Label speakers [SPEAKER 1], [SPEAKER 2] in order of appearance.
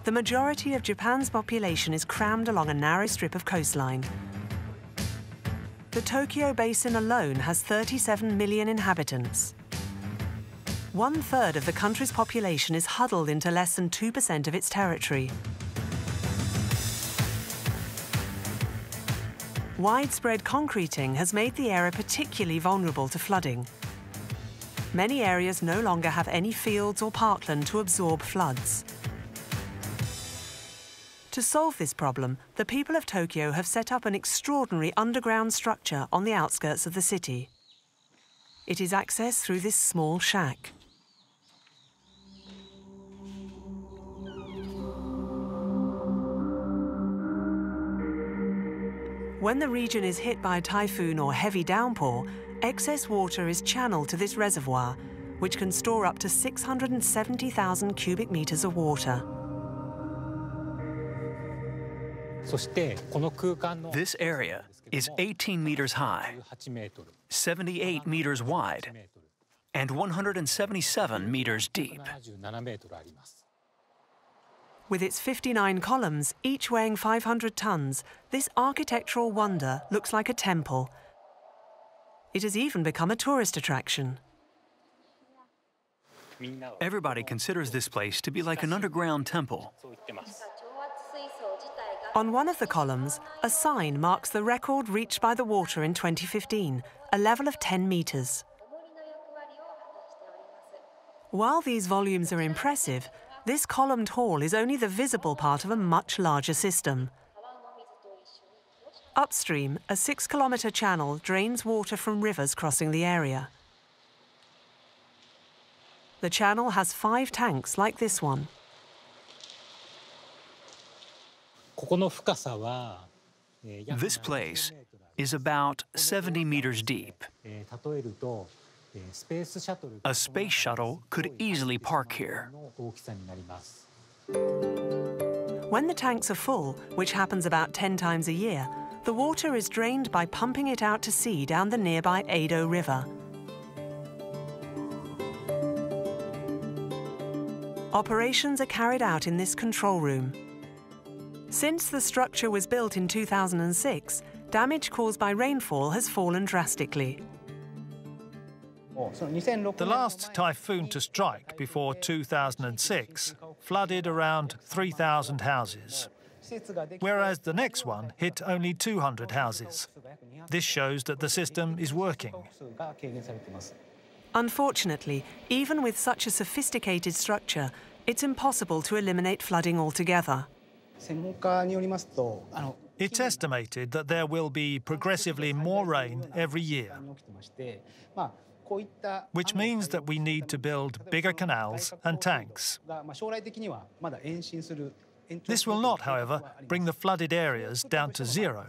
[SPEAKER 1] The majority of Japan's population is crammed along a narrow strip of coastline. The Tokyo Basin alone has 37 million inhabitants. 1/3 of the country's population is huddled into less than 2% of its territory. Widespread concreting has made the area particularly vulnerable to flooding. Many areas no longer have any fields or parkland to absorb floods. To solve this problem, the people of Tokyo have set up an extraordinary underground structure on the outskirts of the city. It is accessed through this small shack. When the region is hit by a typhoon or heavy downpour, excess water is channeled to this reservoir, which can store up to 670,000 cubic meters of water.
[SPEAKER 2] This area is 18 meters high, 78 meters wide, and 177 meters deep.
[SPEAKER 1] With its 59 columns, each weighing 500 tons, this architectural wonder looks like a temple. It has even become a tourist attraction.
[SPEAKER 2] Everybody considers this place to be like an underground temple.
[SPEAKER 1] On one of the columns, a sign marks the record reached by the water in 2015, a level of 10 meters. While these volumes are impressive, this columned hall is only the visible part of a much larger system. Upstream, a 6-kilometer channel drains water from rivers crossing the area. The channel has 5 tanks like this one.
[SPEAKER 2] This place is about 70 meters deep. A space shuttle could easily park here.
[SPEAKER 1] When the tanks are full, which happens about 10 times a year, the water is drained by pumping it out to sea down the nearby Edo River. Operations are carried out in this control room. Since the structure was built in 2006, damage caused by rainfall has fallen drastically.
[SPEAKER 3] The last typhoon to strike before 2006 flooded around 3,000 houses, whereas the next one hit only 200 houses. This shows that the system is working.
[SPEAKER 1] Unfortunately, even with such a sophisticated structure, it's impossible to eliminate flooding altogether.
[SPEAKER 3] It's estimated that there will be progressively more rain every year, which means that we need to build bigger canals and tanks. This will not, however, bring the flooded areas down to zero.